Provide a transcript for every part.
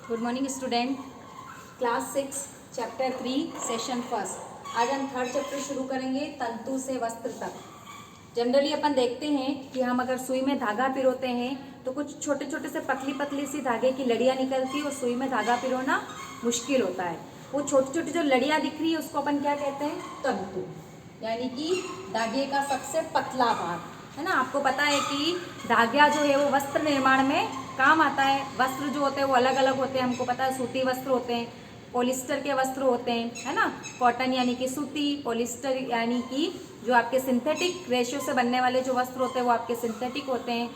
Good morning student. Class 6 chapter 3 session first. आज हम third chapter शुरू करेंगे, तंतु से वस्त्र तक। जनरली अपन देखते हैं कि हम अगर सुई में धागा पिरोते हैं तो कुछ छोटे छोटे से पतली पतली सी धागे की लड़ियाँ निकलती है और सुई में धागा पिरोना मुश्किल होता है। वो छोटी छोटी जो लड़ियाँ दिख रही है उसको अपन क्या कहते हैं? तंतु, यानी कि धागे का सबसे पतला भाग, है ना। आपको पता है कि धागा जो है वो वस्त्र निर्माण में काम आता है। वस्त्र जो होते हैं वो अलग अलग होते हैं, हमको पता है। सूती वस्त्र होते हैं, पॉलिस्टर के वस्त्र होते हैं, है ना। कॉटन यानी कि सूती, पॉलिस्टर यानी कि जो आपके सिंथेटिक रेशो से बनने वाले जो वस्त्र होते हैं वो आपके सिंथेटिक होते हैं।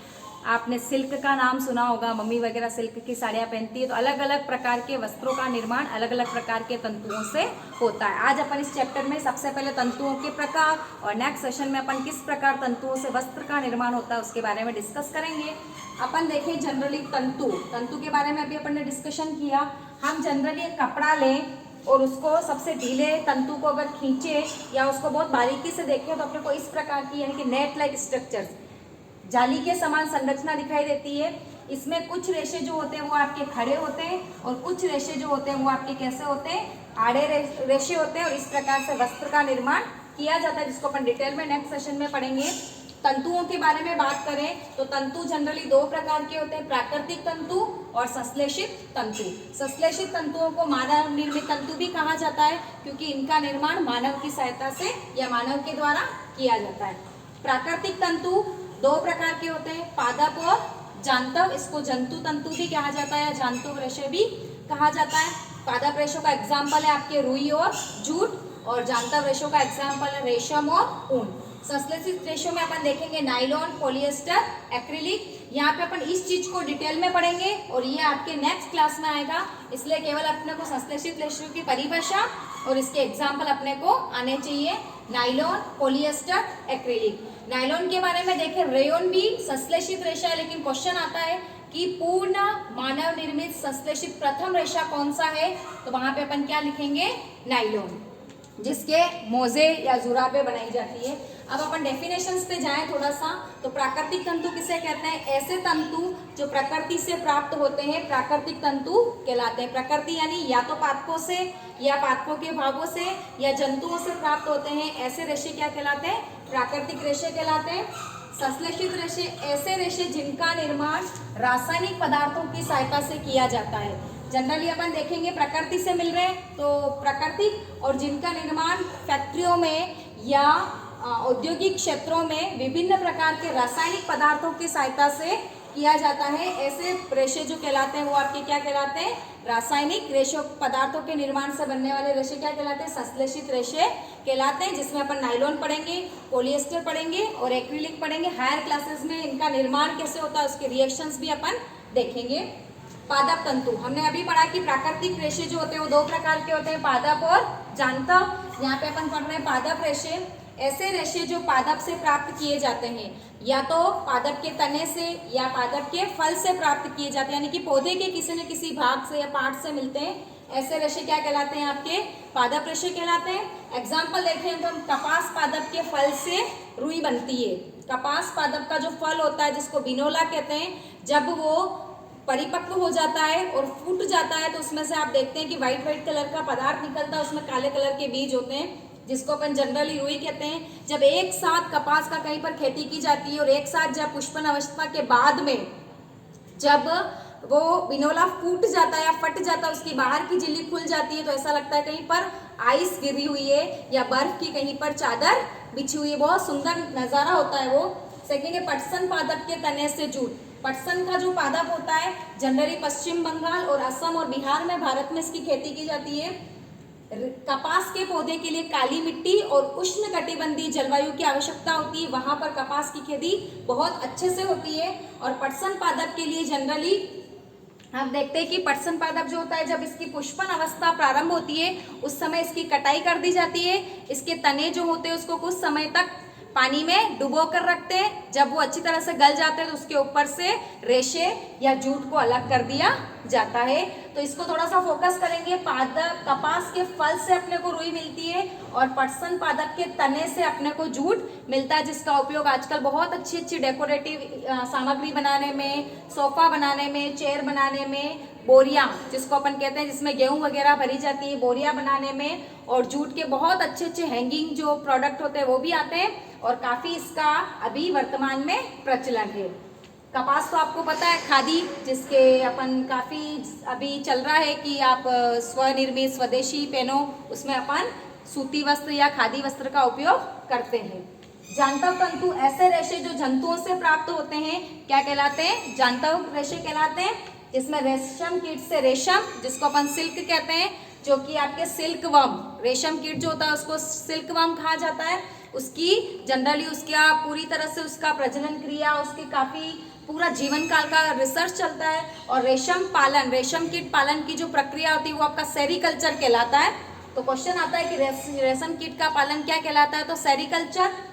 आपने सिल्क का नाम सुना होगा, मम्मी वगैरह सिल्क की साड़ियाँ पहनती है। तो अलग अलग प्रकार के वस्त्रों का निर्माण अलग अलग प्रकार के तंतुओं से होता है। आज अपन इस चैप्टर में सबसे पहले तंतुओं के प्रकार और नेक्स्ट सेशन में अपन किस प्रकार तंतुओं से वस्त्र का निर्माण होता है उसके बारे में डिस्कस करेंगे। अपन देखें जनरली तंतु के बारे में अभी अपन ने डिस्कशन किया। हम जनरली एक कपड़ा लें और उसको सबसे ढीले तंतु को अगर खींचे या उसको बहुत बारीकी से देखें तो अपने को इस प्रकार की यानी कि नेट लाइक स्ट्रक्चर, जाली के समान संरचना दिखाई देती है। इसमें कुछ रेशे जो होते हैं वो आपके खड़े होते हैं और कुछ रेशे जो होते हैं वो आपके कैसे होते हैं? आड़े रेशे होते हैं। और इस प्रकार से वस्त्र का निर्माण किया जाता है, जिसको अपन डिटेल में नेक्स्ट सेशन में पढ़ेंगे। तंतुओं के बारे में बात करें तो तंतु जनरली दो प्रकार के होते हैं, प्राकृतिक तंतु और संश्लेषित तंतु। संश्लेषित तंतुओं को मानव निर्मित तंतु भी कहा जाता है, क्योंकि इनका निर्माण मानव की सहायता से या मानव के द्वारा किया जाता है। प्राकृतिक तंतु दो प्रकार के होते हैं, पादप और जांतव। इसको जंतु तंतु भी कहा जाता है, जांतव रेशे भी कहा जाता है। पादप रेशों का एग्जाम्पल है आपके रुई और जूट, और जांतव रेशों का एग्जाम्पल है रेशम और ऊन। संश्लेषित रेशों में अपन देखेंगे नाइलॉन, पॉलिएस्टर, एक्रिलिक। यहाँ पे अपन इस चीज को डिटेल में पढ़ेंगे और ये आपके नेक्स्ट क्लास में आएगा, इसलिए केवल अपने को संश्लेषित रेशों की परिभाषा और इसके एग्जाम्पल अपने को आने चाहिए। Nylon, polyester, acrylic. नायलॉन के बारे में देखें, रेयन भी संश्लेषित रेशा है, लेकिन क्वेश्चन आता है कि पूर्ण मानव निर्मित संश्लेषित प्रथम रेशा कौन सा है? तो वहां पे अपन क्या लिखेंगे? नायलॉन, जिसके मोजे या जुराबें बनाई जाती है। अब अपन डेफिनेशंस पे जाएं थोड़ा सा, तो प्राकृतिक तंतु किसे कहते हैं? ऐसे तंतु जो प्रकृति से प्राप्त होते हैं प्राकृतिक तंतु कहलाते हैं। प्रकृति यानी या तो पादपों से या पादपों के भागों से या जंतुओं से प्राप्त होते हैं, ऐसे रेशे क्या कहलाते हैं? प्राकृतिक रेशे कहलाते हैं। संश्लेषित रेशे ऐसे रेशे जिनका निर्माण रासायनिक पदार्थों की सहायता से किया जाता है। जनरली अपन देखेंगे प्रकृति से मिल रहे हैं तो प्राकृतिक, और जिनका निर्माण फैक्ट्रियों में या औद्योगिक क्षेत्रों में विभिन्न प्रकार के रासायनिक पदार्थों की सहायता से किया जाता है, ऐसे रेशे जो कहलाते हैं वो आपके क्या कहलाते हैं? रासायनिक रेशों पदार्थों के निर्माण से बनने वाले रेशे क्या कहलाते हैं? संश्लेषित रेशे कहलाते हैं, जिसमें अपन नायलॉन पढ़ेंगे, पॉलिएस्टर पढ़ेंगे और एक्रिलिक पढ़ेंगे। हायर क्लासेस में इनका निर्माण कैसे होता है उसके रिएक्शंस भी अपन देखेंगे। पादप तंतु हमने अभी पढ़ा कि प्राकृतिक रेशे जो होते हैं वो दो प्रकार के होते हैं, पादप और जांतव। यहाँ पे अपन पढ़ रहे हैं पादप रेशे, ऐसे रेशे जो पादप से प्राप्त किए जाते हैं, या तो पादप के तने से या पादप के फल से प्राप्त किए जाते हैं, यानी कि पौधे के किसी न किसी भाग से या पार्ट से मिलते हैं। ऐसे रेशे क्या कहलाते हैं? आपके पादप रेशे कहलाते हैं। एग्जाम्पल देखें तो कपास पादप के फल से रुई बनती है। कपास पादप का जो फल होता है जिसको बिनोला कहते हैं, जब वो परिपक्व हो जाता है और फूट जाता है तो उसमें से आप देखते हैं कि व्हाइट व्हाइट कलर का पदार्थ निकलता है, उसमें काले कलर के बीज होते हैं, जिसको अपन जनरली रुई कहते हैं। जब एक साथ कपास का कहीं पर खेती की जाती है और एक साथ जब पुष्पन अवस्था के बाद में जब वो बिनोला फूट जाता है या फट जाता है, उसकी बाहर की झिल्ली खुल जाती है, तो ऐसा लगता है कहीं पर आइस गिरी हुई है या बर्फ की कहीं पर चादर बिछी हुई है। बहुत सुंदर नजारा होता है वो। सेकेंड है पटसन पादप के तने से जूट। पटसन का जो पादप होता है जनरली पश्चिम बंगाल और असम और बिहार में भारत में इसकी खेती की जाती है। कपास के पौधे के लिए काली मिट्टी और उष्ण कटिबंधीय जलवायु की आवश्यकता होती है, वहां पर कपास की खेती बहुत अच्छे से होती है। और पटसन पादप के लिए जनरली हम देखते हैं कि पटसन पादप जो होता है जब इसकी पुष्पन अवस्था प्रारंभ होती है उस समय इसकी कटाई कर दी जाती है। इसके तने जो होते हैं उसको कुछ समय तक पानी में डुबो कर रखते हैं, जब वो अच्छी तरह से गल जाते हैं तो उसके ऊपर से रेशे या जूट को अलग कर दिया जाता है। तो इसको थोड़ा सा फोकस करेंगे। पादप कपास के फल से अपने को रुई मिलती है और पटसन पादप के तने से अपने को जूट मिलता है, जिसका उपयोग आजकल बहुत अच्छी अच्छी डेकोरेटिव सामग्री बनाने में, सोफा बनाने में, चेयर बनाने में, बोरियां जिसको अपन कहते हैं जिसमें गेहूं वगैरह भरी जाती है, बोरियां बनाने में, और जूट के बहुत अच्छे अच्छे हैंगिंग जो प्रोडक्ट होते हैं वो भी आते हैं और काफी इसका अभी वर्तमान में प्रचलन है। कपास तो आपको पता है खादी, जिसके अपन काफी अभी चल रहा है कि आप स्वनिर्मित स्वदेशी पहनो, उसमें अपन सूती वस्त्र या खादी वस्त्र का उपयोग करते हैं। जांतव तंतु ऐसे रेशे जो जंतुओं से प्राप्त होते हैं क्या कहलाते हैं? जांतव रेशे कहलाते हैं, जिसमें रेशम कीट से रेशम, जिसको अपन सिल्क कहते हैं, जो कि आपके सिल्क वर्म, रेशम कीट जो होता है उसको सिल्क वर्म कहा जाता है, उसकी जनरली उसका पूरी तरह से उसका प्रजनन क्रिया, उसकी काफी पूरा जीवन काल का रिसर्च चलता है। और रेशम पालन, रेशम कीट पालन की जो प्रक्रिया होती है वो आपका सेरीकल्चर कहलाता है। तो क्वेश्चन आता है कि रेशम कीट का पालन क्या कहलाता है? तो सेरीकल्चर।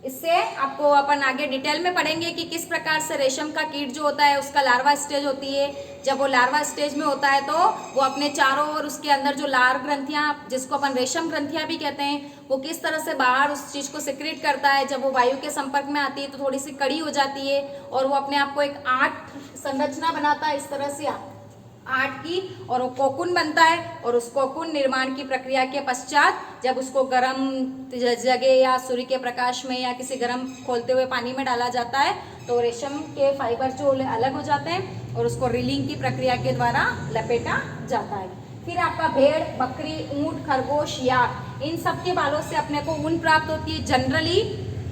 इससे आपको अपन आगे डिटेल में पढ़ेंगे कि किस प्रकार से रेशम का कीट जो होता है उसका लार्वा स्टेज होती है। जब वो लार्वा स्टेज में होता है तो वो अपने चारों ओर उसके अंदर जो लार ग्रंथियां, जिसको अपन रेशम ग्रंथियां भी कहते हैं, वो किस तरह से बाहर उस चीज को सिक्रेट करता है। जब वो वायु के संपर्क में आती है तो थोड़ी सी कड़ी हो जाती है और वो अपने आप को एक आठ संरचना बनाता है इस तरह से आठ की, और वो कोकुन बनता है। और उस कोकुन निर्माण की प्रक्रिया के पश्चात जब उसको गर्म जगह या सूर्य के प्रकाश में या किसी गर्म खोलते हुए पानी में डाला जाता है तो रेशम के फाइबर जो अलग हो जाते हैं और उसको रीलिंग की प्रक्रिया के द्वारा लपेटा जाता है। फिर आपका भेड़, बकरी, ऊंट, खरगोश, याक, इन सब के बालों से अपने को ऊन प्राप्त होती है। जनरली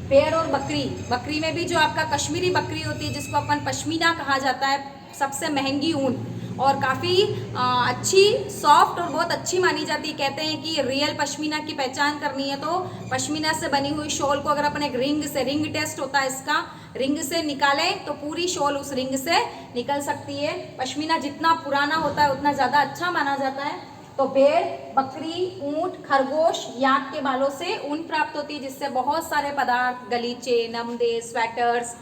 भेड़ और बकरी में भी जो आपका कश्मीरी बकरी होती है जिसको अपन पश्मीना कहा जाता है, सबसे महंगी ऊन और काफ़ी अच्छी, सॉफ्ट और बहुत अच्छी मानी जाती है। कहते हैं कि रियल पश्मीना की पहचान करनी है तो पश्मीना से बनी हुई शॉल को अगर अपन एक रिंग टेस्ट होता है इसका, रिंग से निकालें तो पूरी शॉल उस रिंग से निकल सकती है। पश्मीना जितना पुराना होता है उतना ज़्यादा अच्छा माना जाता है। तो भेड़, बकरी, ऊंट, खरगोश, याक के बालों से ऊन प्राप्त होती है, जिससे बहुत सारे पदार्थ, गलीचे, नमदे, स्वेटर्स,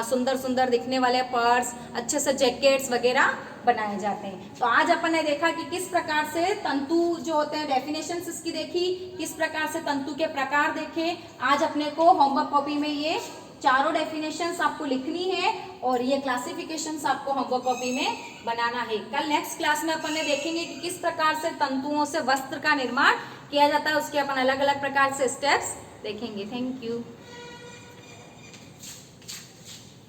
सुंदर सुंदर दिखने वाले पर्स, अच्छे से जैकेट्स वगैरह बनाए जाते हैं। तो आज अपन ने देखा कि किस प्रकार से तंतु जो होते हैं, डेफिनेशंस इसकी देखी, किस प्रकार से तंतु के प्रकार देखे। आज अपने को होमवर्क कॉपी में ये चारों डेफिनेशंस आपको लिखनी है और ये क्लासिफिकेशंस आपको होमवर्क कॉपी में बनाना है। कल नेक्स्ट क्लास में अपन ने देखेंगे कि किस प्रकार से तंतुओं से वस्त्र का निर्माण किया जाता है, उसके अपन अलग अलग प्रकार से स्टेप्स देखेंगे। Thank you.